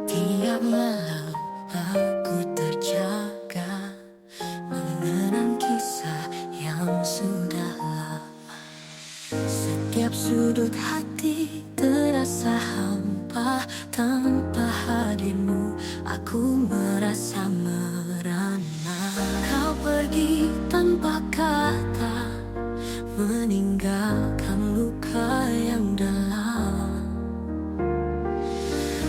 Tiap malam aku terjaga mengenang kisah yang sudah lama. Setiap sudut hati terasa hampa. Tanpa hadirmu aku merasa merana. Kau pergi tanpa kata, meninggalkan luka yang dalam.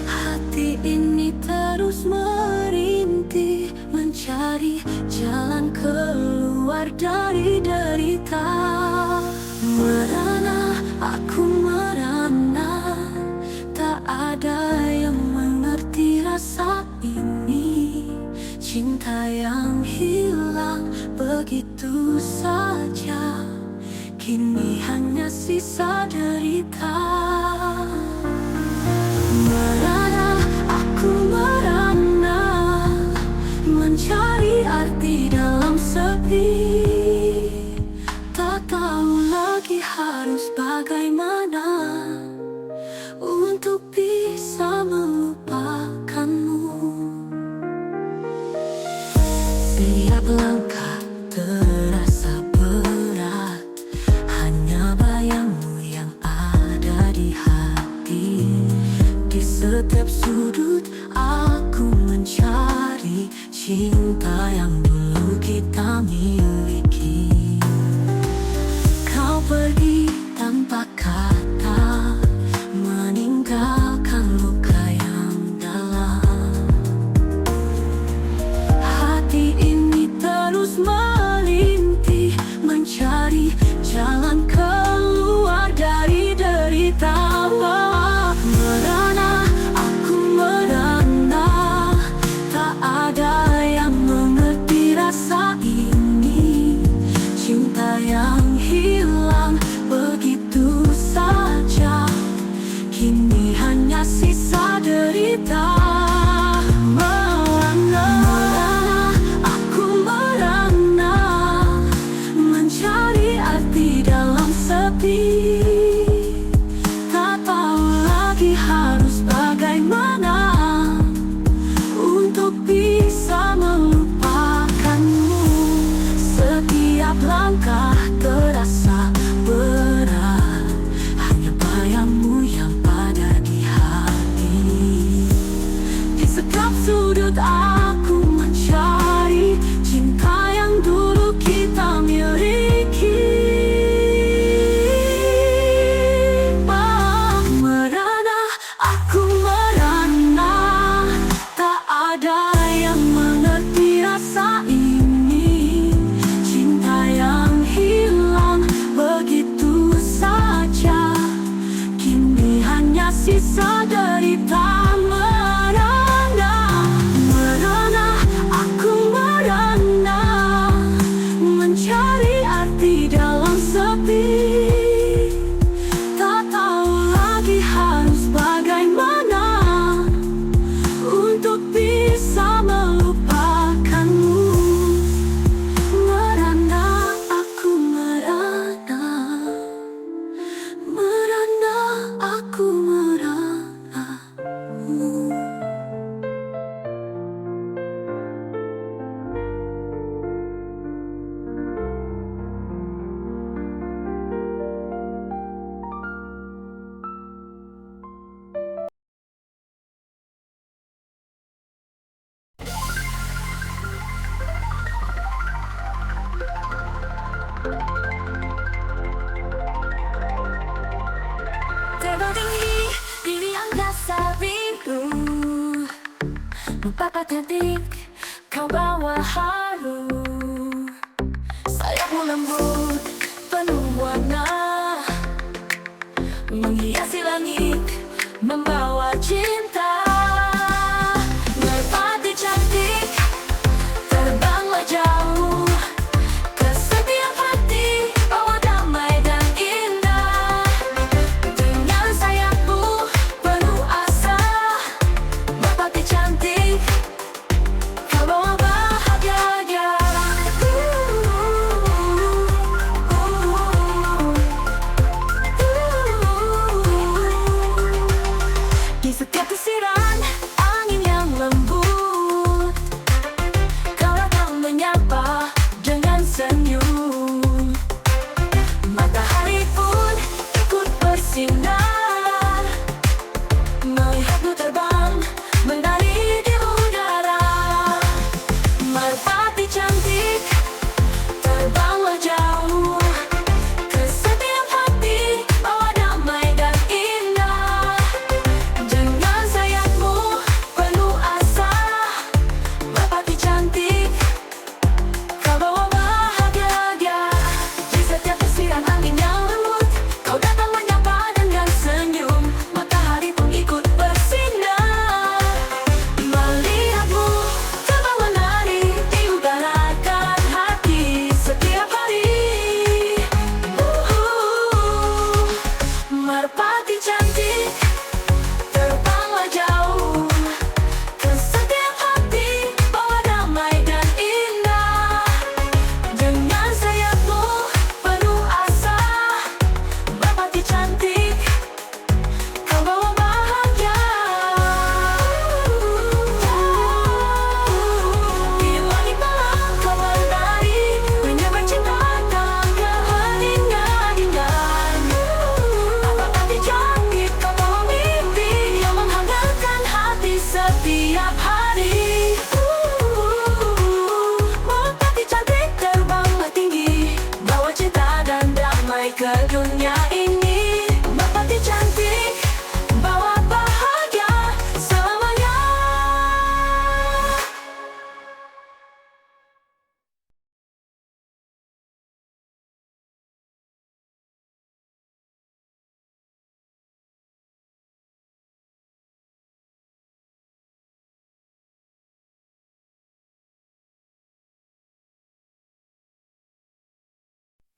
Hati ini terus merintih, mencari jalan keluar dari derita. Merana, aku merana, tak ada yang mengerti rasa ini. Cinta yang hilang begitu saja, kini hanya sisa derita. Merana, aku merana, mencari arti dalam sepi. Tak tahu lagi harus bagaimana untuk bisa melupakanmu. Setiap langkah terasa berat, hanya bayangmu yang ada di hati. Di setiap sudut aku mencari cinta yang dulu kita miliki. Kau pergi tanpa kata, meninggalkan luka yang dalam. Hati ini terus melintih, mencari jalan keluar dari derita. Merana, aku merana, tak ada yang mengerti rasa ini. Cinta yang hilang begitu saja, kini hanya sisa derita. Merana, aku merana, mencari arti dalam sepi. Tak tahu lagi harus bagaimana untuk bisa melupakanmu. Setiap langkah terasa berat, hanya bayangmu yang ada di hati. Di setiap sudut aku mencari cinta yang dulu kita miliki. Merana, aku merana, tak ada yang mengerti rasa ini. Cinta yang hilang begitu saja, kini hanya sisa derita. Merana, merana, aku merana, mencari arti dalam sepi. Tak tahu lagi harus bagaimana untuk bisa melupakanmu. Merana, aku merana, merana, aku merana. Terbang tinggi di angkasa biru, empat detik kau bawa haru. Sayapmu lembut penuh warna, menghiasi langit, membawa cinta. Merpati cantik, terbanglah jauh ke setiap hati, bawa damai dan indah. Dengan sayapmu penuh asa, merpati cantik, kau bawa bahagia.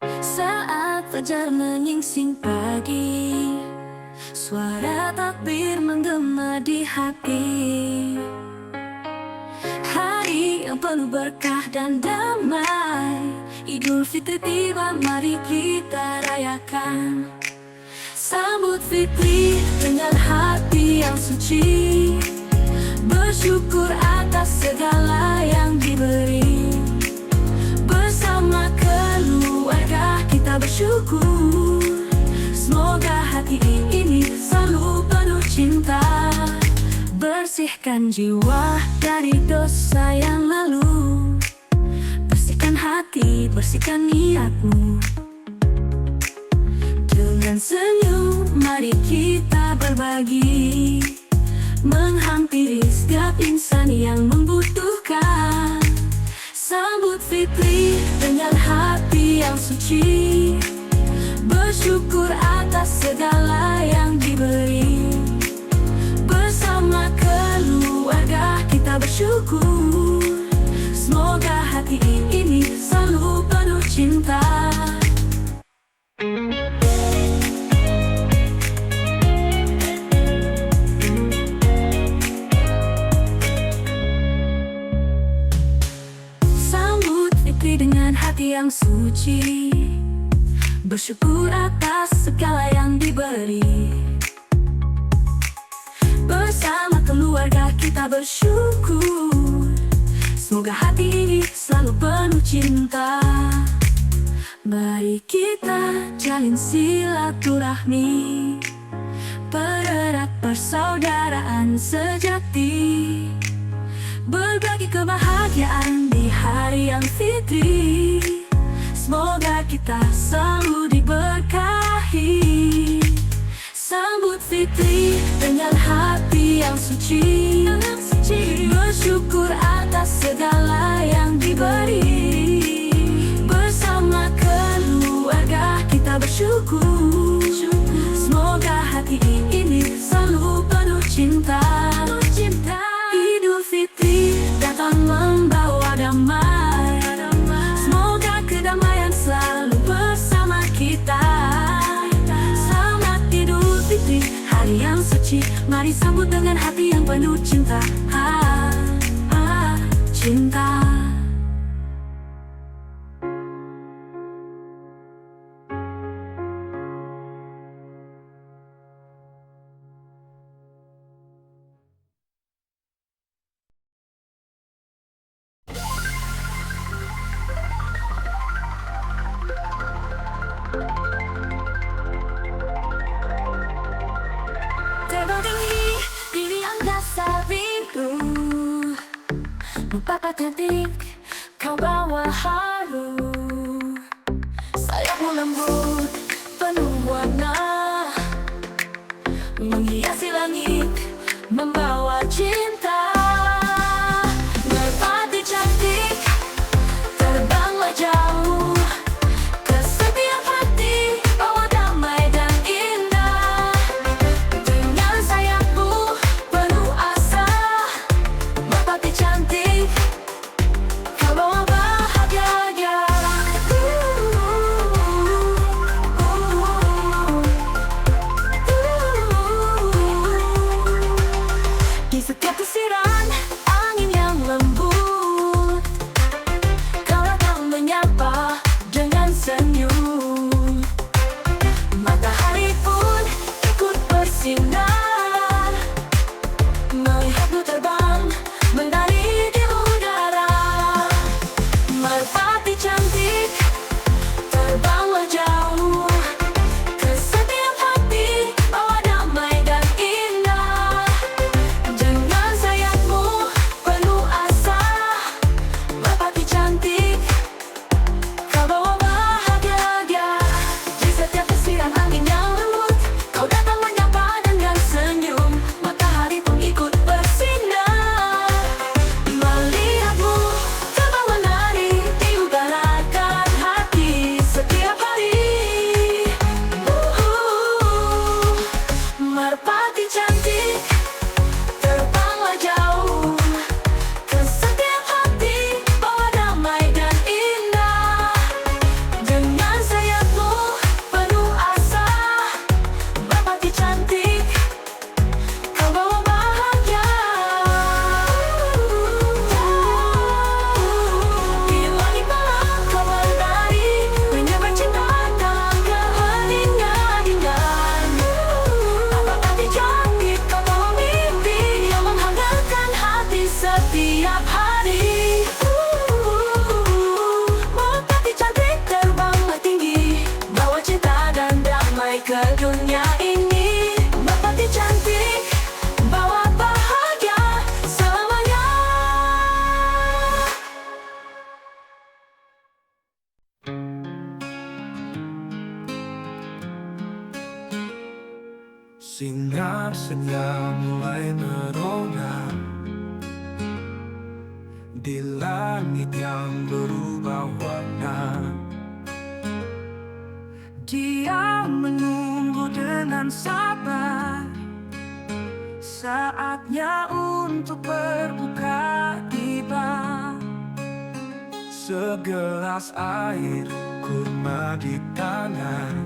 Saat fajar menyingsing pagi, suara takbir menggema di hati. Hari yang penuh berkah dan damai, Idul Fitri tiba, mari kita rayakan. Sambut Fitri dengan hati yang suci, bersyukur atas segala yang diberi. Bersama keluarga kita bersyukur, semoga hati ini selalu penuh cinta. Bersihkan jiwa dari dosa yang lalu, bersihkan hati, bersihkan niatmu. Dengan senyum mari kita berbagi, menghampiri setiap insan yang membutuhkan. Sambut Fitri dengan hati yang suci, bersyukur atas segala yang diberi. Bersama keluarga kita bersyukur, semoga hati ini selalu penuh cinta. Sambut Fitri dengan hati yang suci, bersyukur atas segala yang diberi. Bersama keluarga kita bersyukur, semoga hati ini selalu penuh cinta. Mari kita jalin silaturahmi, pererat persaudaraan sejati, berbagi kebahagiaan di hari yang fitri. Semoga kita selalu diberkahi. Sambut Fitri dengan hati yang suci, bersyukur atas segala yang diberi. Bersama keluarga kita bersyukur, semoga hati ini selalu penuh cinta. Idul Fitri datang membawa damai, semoga kedamaian selalu bersama kita. Hari yang suci, mari sambut dengan hati yang penuh cinta. Cinta. Terbang tinggi di angkasa biru, Bapak cantik, kau bawa haru. Sayapmu lembut, penuh warna, menghiasi langit, membawa cinta. Merpati cantik, terbanglah jauh ke setiap hati, bawa damai dan indah. Dengan sayapmu penuh asa, Merpati cantik, kau bawa bahagia. Di setiap desiran angin yang lembut, kau datang menyapa dengan senyum. Matahari pun ikut bersinar, melihatmu terbang menari di udara. Merpati cantik, terbanglah jauh ke setiap hati, bawa damai dan indah. Dengan sayapmu sedunia ini. Merpati cantik, bawa bahagia selamanya. Sinar senja mulai merona di langit yang berubah warna. Dia menunggu dengan sabar, saatnya untuk berbuka tiba. Segelas air kurma di tangan,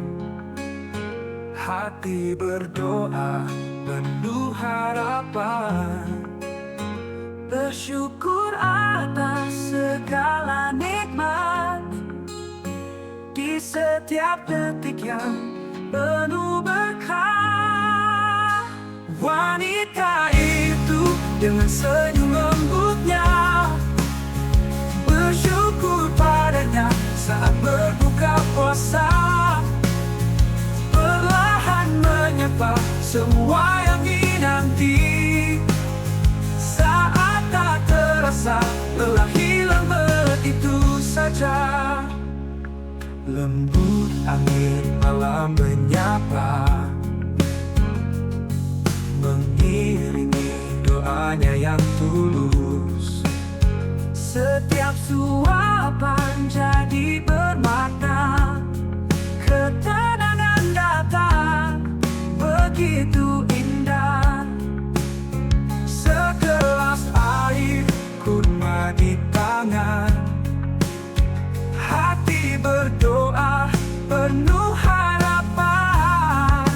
hati berdoa penuh harapan. Bersyukur atas segala nikmat di setiap detik yang penuh berkah. Wanita itu dengan senyum lembutnya bersyukur padanya saat berbuka puasa. Perlahan menyapa semua yang dinanti. Saat tak terasa lelah hilang begitu saja. Lembut angin malam menyapa, mengiringi doanya yang tulus. Setiap suapan jadi bermakna, ketenangan datang begitu indah. Segelas air kurma di tangan, hati berdoa penuh harapan.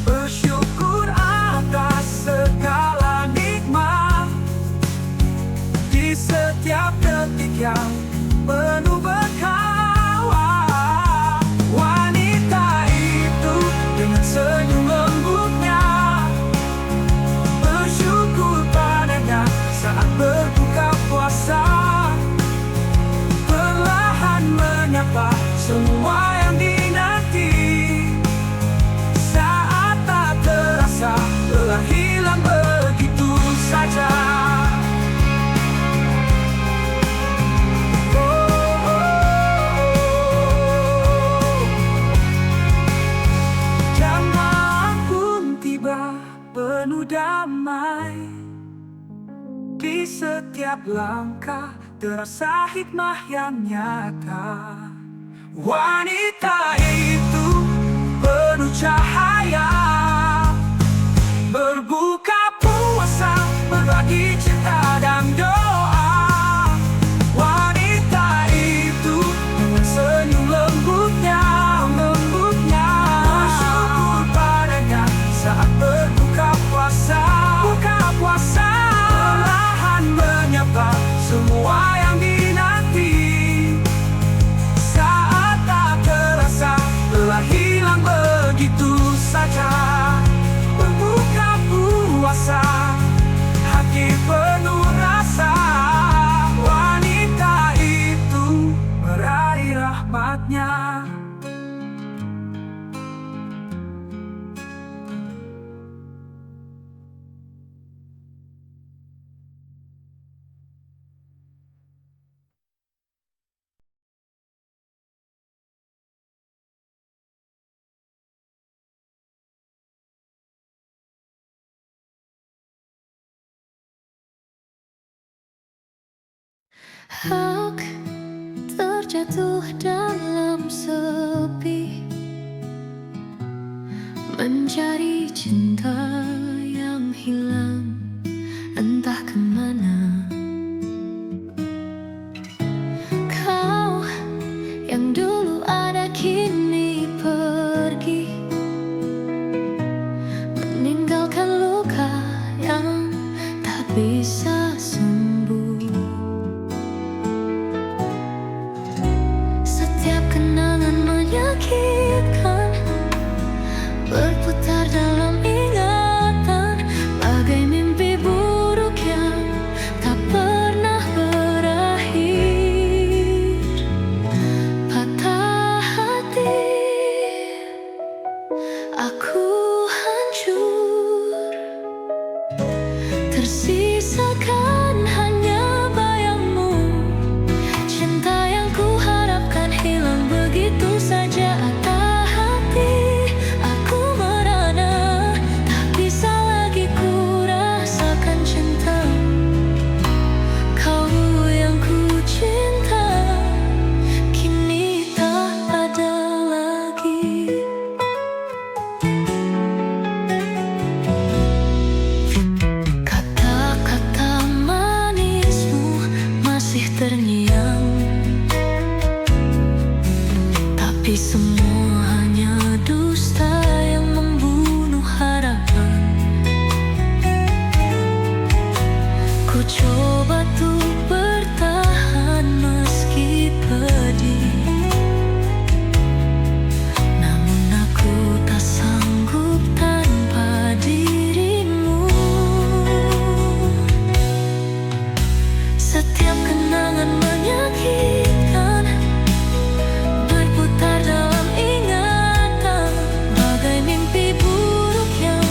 Bersyukur atas segala nikmat di setiap detik yang penuh berkah. Wanita itu dengan senyum lembutnya bersyukur padanya saat berbuka puasa. Perlahan menyapa semua yang dinanti. Saat tak terasa lelah hilang begitu saja. Jam malam pun tiba penuh damai. Di setiap langkah terasa hikmah yang nyata. Wanita itu penuh cahaya, berbuka puasa, berbagi cinta dan doa. Wanita itu dengan senyum lembutnya bersyukur padanya saat berbuka puasa. Perlahan menyapa semua yang dinanti. Saat tak terasa lelah hilang begitu saja. Berbuka puasa, hati penuh rasa. Wanita itu meraih rahmatnya. Aku terjatuh dalam sepi, mencari cinta yang hilang entah kemana. Kau yang dulu ada kini pergi, meninggalkan luka yang tak bisa sembuh. Setiap kenangan menyakitkan berputar dalam ingatan, bagai mimpi buruk yang tak pernah berakhir. Patah hati Tersisakan hanya bayangmu. Cinta yang kuharapkan hilang begitu saja. Atau hati aku merana, tak bisa lagi ku rasakan cinta. Kau yang ku cinta kini tak ada lagi. Kata-kata manismu masih terngiang, tapi semua hanya dusta yang membunuh harapan. Ku coba tuh bertahan meski pedih, namun aku tak sanggup tanpa dirimu. Setiap kenangan menyakitkan berputar dalam ingatan, bagai mimpi buruk yang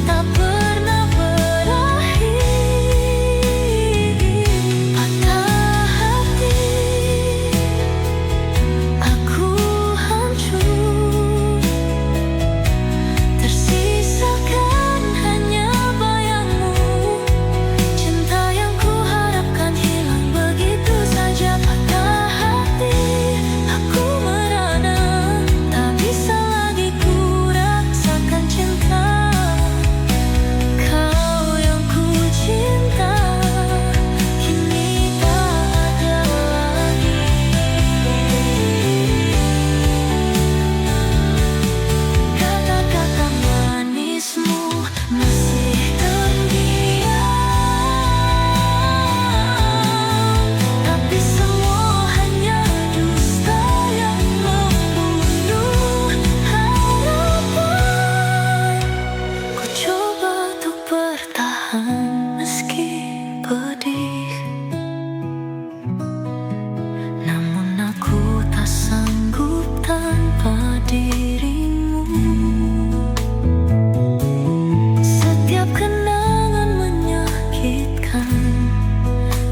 tak pernah berakhir. Patah hati, aku hancur. Tersisakan hanya bayangmu. Cinta yang kuharapkan hilang begitu saja. Patah hati, aku merana, tak bisa lagi ku rasakan cinta. Kau yang ku cinta kini tak ada lagi. Kata-kata manismu masih terngiang, tapi semua hanya dusta yang membunuh harapan. Ku coba untuk bertahan meski pedih, namun aku tak sanggup tanpa dirimu. Setiap kenangan menyakitkan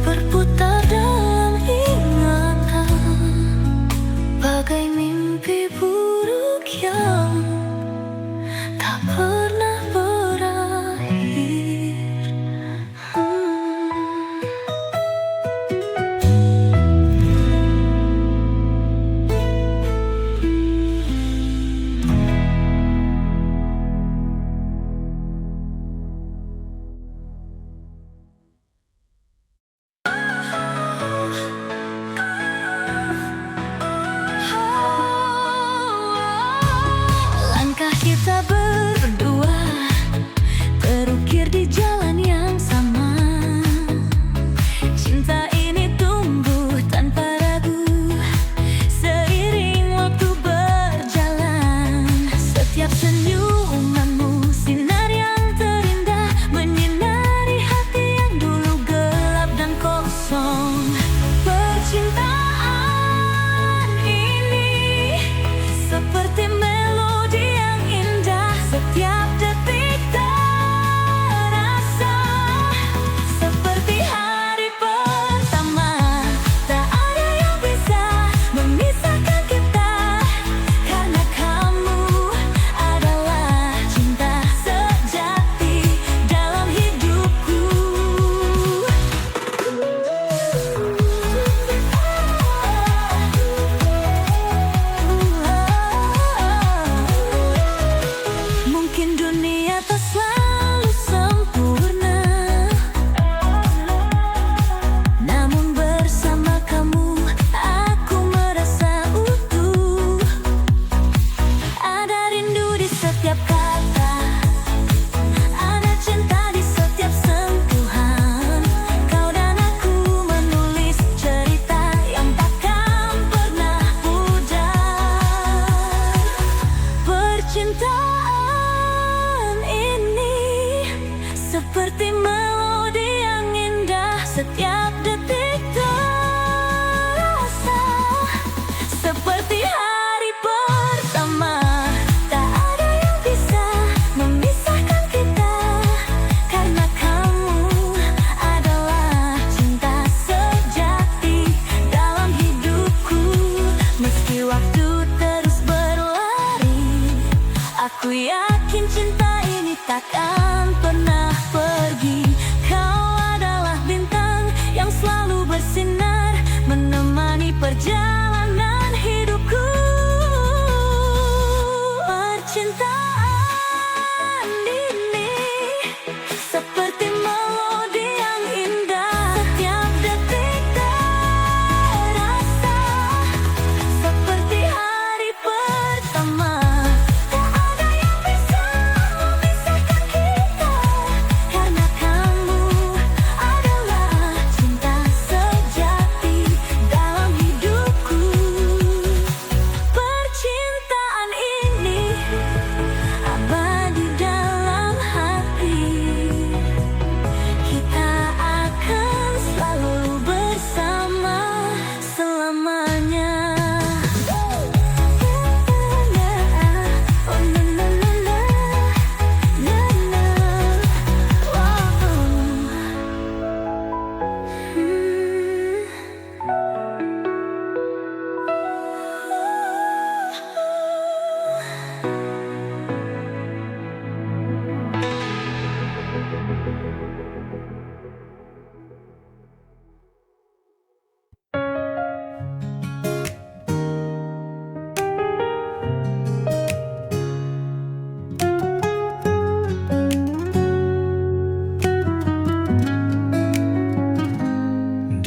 berputar dalam ingatan, bagai mimpi buruk yang tak pernah berakhir. Langkah kita berdua terukir di jalan yang sama. Cinta ini tumbuh tanpa ragu seiring waktu berjalan. Setiap senyumanmu sinar yang terindah menyinari hati yang dulu gelap dan kosong. Percintaan ini seperti melodi yang indah, setiap detik terasa seperti hari pertama. Tak ada yang bisa memisahkan kita, karena kamu adalah cinta sejati dalam hidupku. Mungkin dunia tak selalu sempurna, namun bersama kamu aku merasa utuh. Ada rindu di setiap kata, ada cinta di setiap sentuhan. Kau dan aku menulis cerita yang takkan pernah pudar. Percintaan ini seperti melodi yang indah, setiap detik terasa seperti hari pertama. Tak ada yang bisa memisahkan kita, karena kamu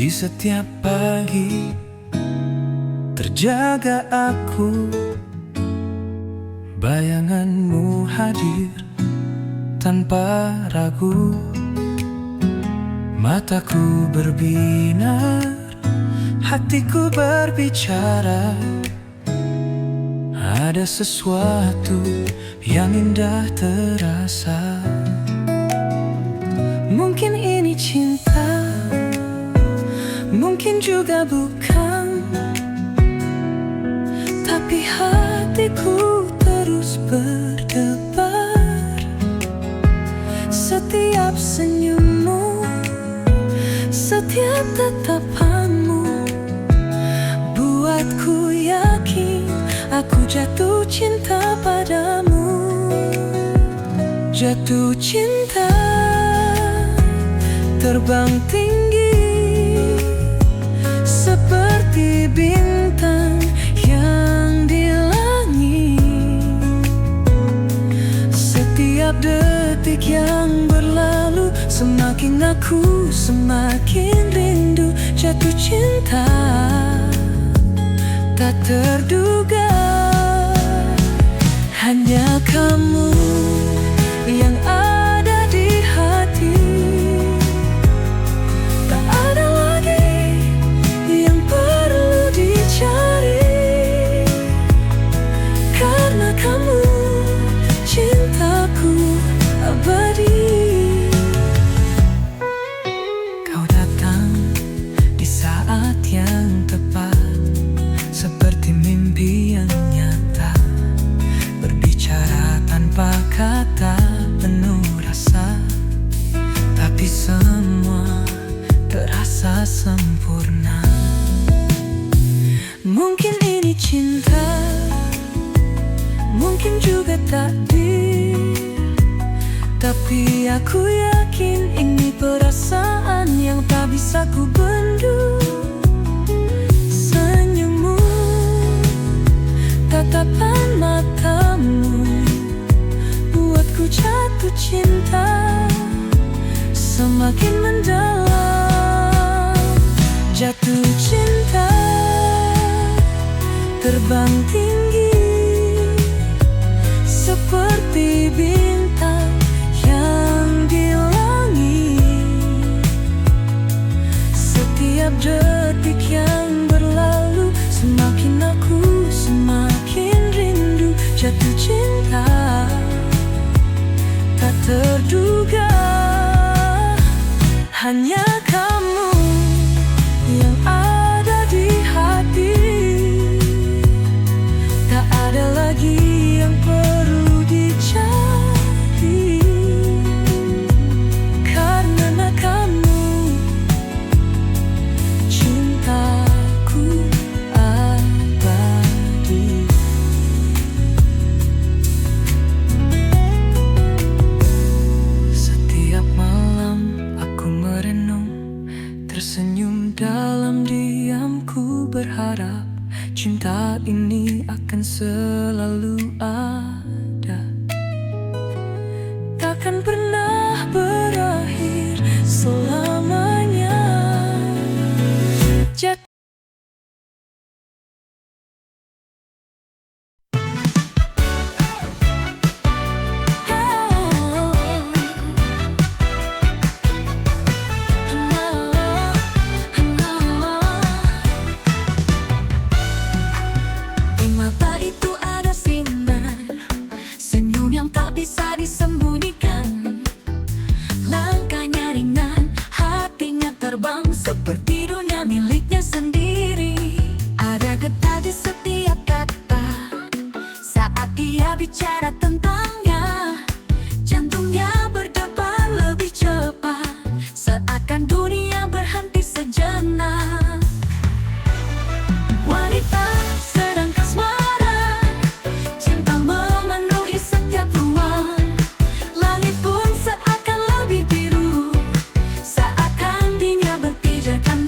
Di setiap pagi terjaga aku, bayanganmu hadir tanpa ragu. Mataku berbinar, hatiku berbicara. Ada sesuatu yang indah terasa. Mungkin ini cinta, mungkin juga bukan, tapi hatiku terus berdebar. Setiap senyummu, setiap tatapanmu buatku yakin aku jatuh cinta padamu. Jatuh cinta, terbang tinggi seperti bintang yang di langit. Setiap detik yang berlalu, semakin aku semakin rindu. Jatuh cinta tak terduga, hanya kamu yang ada di hati. Tak ada lagi yang perlu dicari, karena kamu cintaku abadi. Kau datang di saat yang tepat, seperti mimpi yang nyata, berbicara tanpa kata, penuh rasa, tapi semua terasa sempurna. Mungkin ini cinta, mungkin juga takdir, tapi aku yakin ini perasaan yang tak bisa ku bendung. Senyummu, tatapan matamu buatku jatuh cinta semakin mendalam. Jatuh cinta, terbang tinggi seperti bintang yang di langit. Setiap detik yang berlalu, semakin aku semakin rindu. Jatuh cinta tak terduga, hanya kamu yang ada di hati. Tak ada lagi yang perlu dicari, karena kamu cintaku abadi. Setiap malam aku merenung, tersenyum dalam diamku, berharap cinta ini akan selalu ada, takkan pernah berakhir selamanya. Di mata itu ada sinar, senyum yang tak bisa disembunyikan. Langkahnya ringan, hatinya terbang seperti dunia miliknya sendiri. Ada getar di setiap kata saat dia bicara tentangnya. Jantungnya berdebar lebih cepat, seakan dunia berhenti sejenak. Wanita sedang kasmaran, cinta memenuhi setiap ruang. Langit pun seakan lebih biru, seakan dunia berpijarkan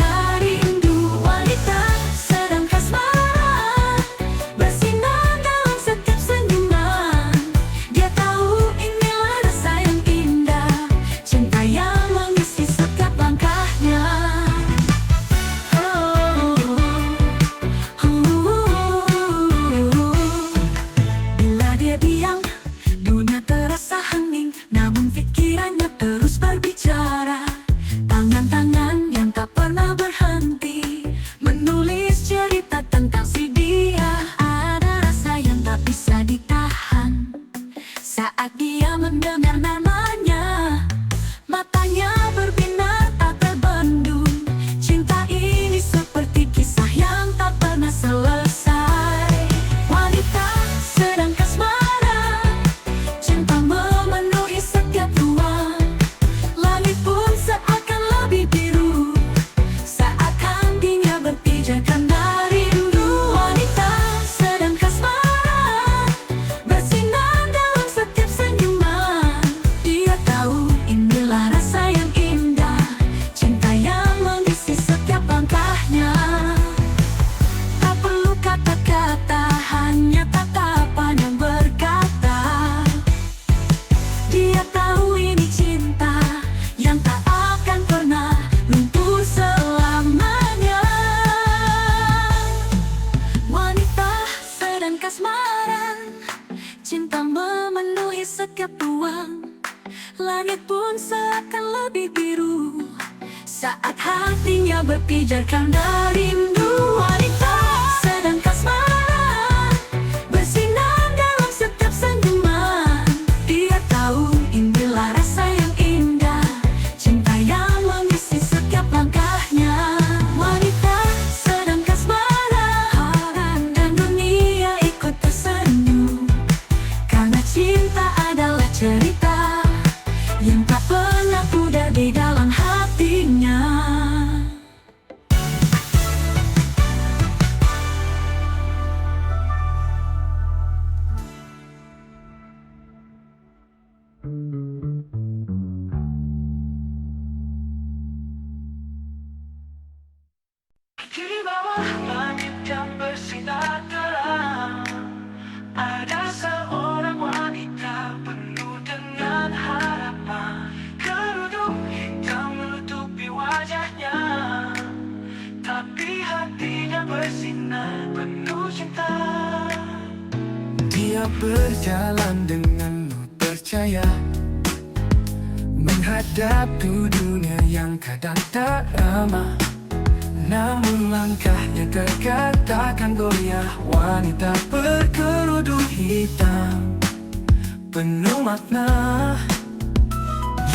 Saat hatinya berpijar karena rindu, wanita sedang kasmaran bersinar dalam setiap senyuman. Dia tahu inilah rasa yang indah, cinta yang mengisi setiap langkahnya. Wanita sedang kasmaran dan dunia ikut tersenyum, karena cinta adalah cerita yang tak pernah pudar di dalam hatinya. Di bawah langit yang bersinar terang, ada seorang wanita penuh dengan harapan. Kerudung hitam menutupi wajahnya, tapi hatinya bersinar penuh cinta. Dia berjalan dengan percaya, menghadapi dunia yang kadang tak ramah. Namun langkahnya terkatakan goyah. Wanita berkerudung hitam penuh makna.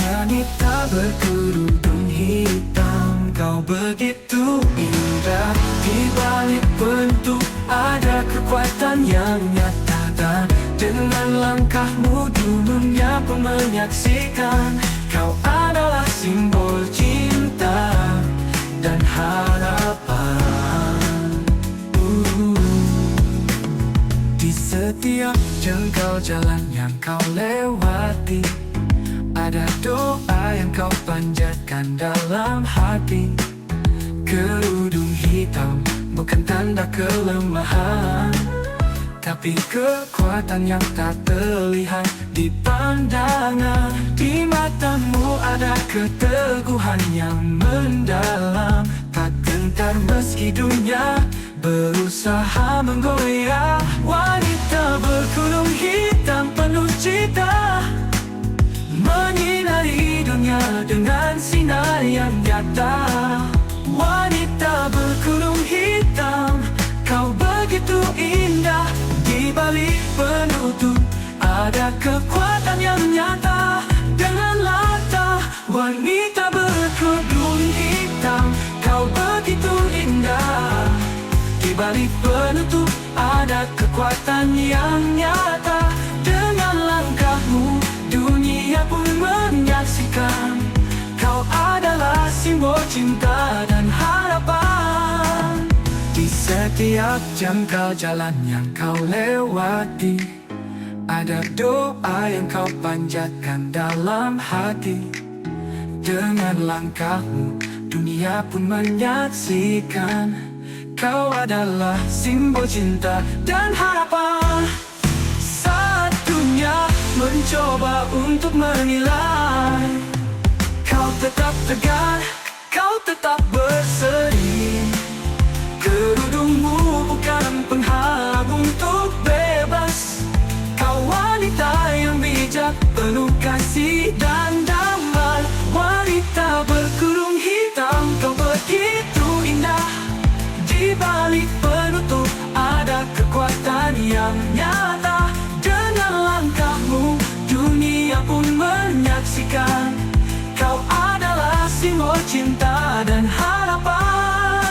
Wanita berkerudung hitam, kau begitu indah. Di balik bentuk ada kekuatan yang nyata, dan dengan langkahmu dunia pun menyaksikan. Kau adalah simbol cinta dan harapan. Di setiap jengkal jalan yang kau lewati, ada doa yang kau panjatkan dalam hati. Kerudung hitam bukan tanda kelemahan, tapi kekuatan yang tak terlihat di pandangan. Di matamu ada keteguhan yang mendalam, tak gentar meski dunia berusaha menggoyah. Wanita berkerudung hitam penuh cinta, menyinari dunia dengan sinar yang nyata. Wanita berkerudung hitam, kau begitu indah. Di balik penutup ada kekuatan yang nyata. Dengan lantang wanita berkerudung hitam, kau begitu indah. Di balik penutup ada kekuatan yang nyata. Dengan langkahmu dunia pun menyaksikan. Kau adalah simbol cinta dan harapan. Di setiap jengkal jalan yang kau lewati, ada doa yang kau panjatkan dalam hati. Dengan langkahmu dunia pun menyaksikan. Kau adalah simbol cinta dan harapan. Saat dunia mencoba untuk menilai, kau tetap tegar, kau tetap berseri. Kerudungmu bukan penghalang untuk bebas. Kau wanita yang bijak, penuh kasih dan damai. Wanita berkerudung hitam, kau begitu indah. Di balik penutup ada kekuatan yang nyata. Dengan langkahmu dunia pun menyaksikan. Kau adalah simbol cinta dan harapan.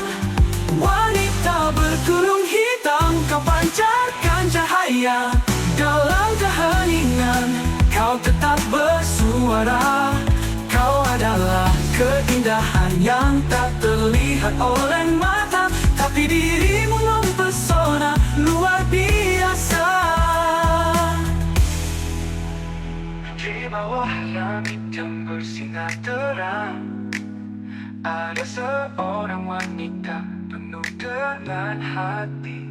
Wanita berkerudung hitam, kau pancarkan cahaya. Dalam keheningan kau tetap bersuara. Kau adalah keindahan yang tak terlihat oleh mata, tapi dirimu mempesona luar biasa. Di bawah langit yang bersinar terang, ada seorang wanita penuh dengan hati.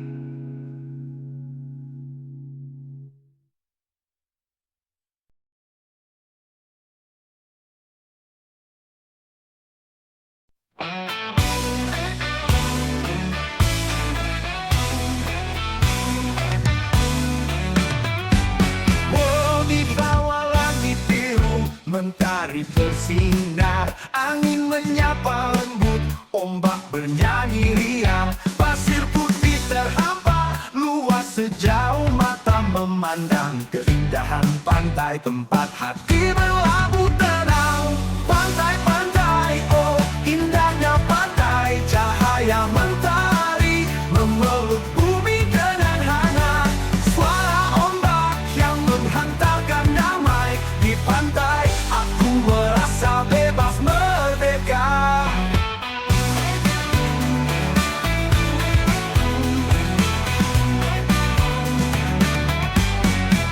mentari bersinar, angin menyapa lembut, ombak bernyanyi riang, pasir putih terhampar luas sejauh mata memandang, keindahan pantai tempat hati berlabuh tenang. Pantai-pantai, oh indahnya pantai, cahaya mentari memeluk bumi dengan hangat, suara ombak yang menghantarkan damai. Di pantai aku merasa bebas merdeka.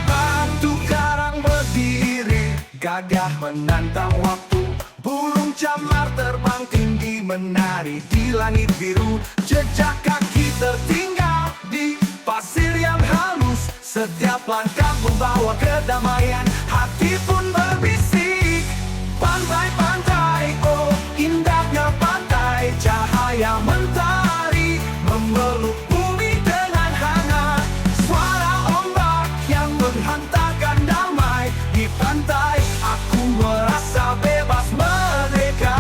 Batu karang berdiri, gagah menantang waktu. Burung camar terbang tinggi menari di langit biru. Jejak kaki tertinggal di pasir yang halus. Setiap langkah membawa kedamaian, hati pun berbisik. Pantai-pantai, oh indahnya pantai, cahaya mentari memeluk bumi dengan hangat, suara ombak yang menghantarkan damai. Di pantai aku merasa bebas merdeka.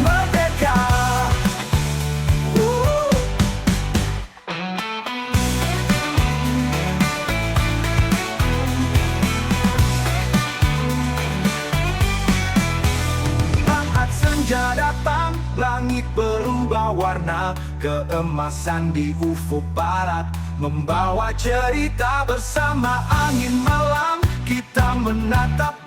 Merdeka. Saat senja datang, langit berubah warna, keemasan di ufuk barat membawa cerita bersama angin malam. Kita menatap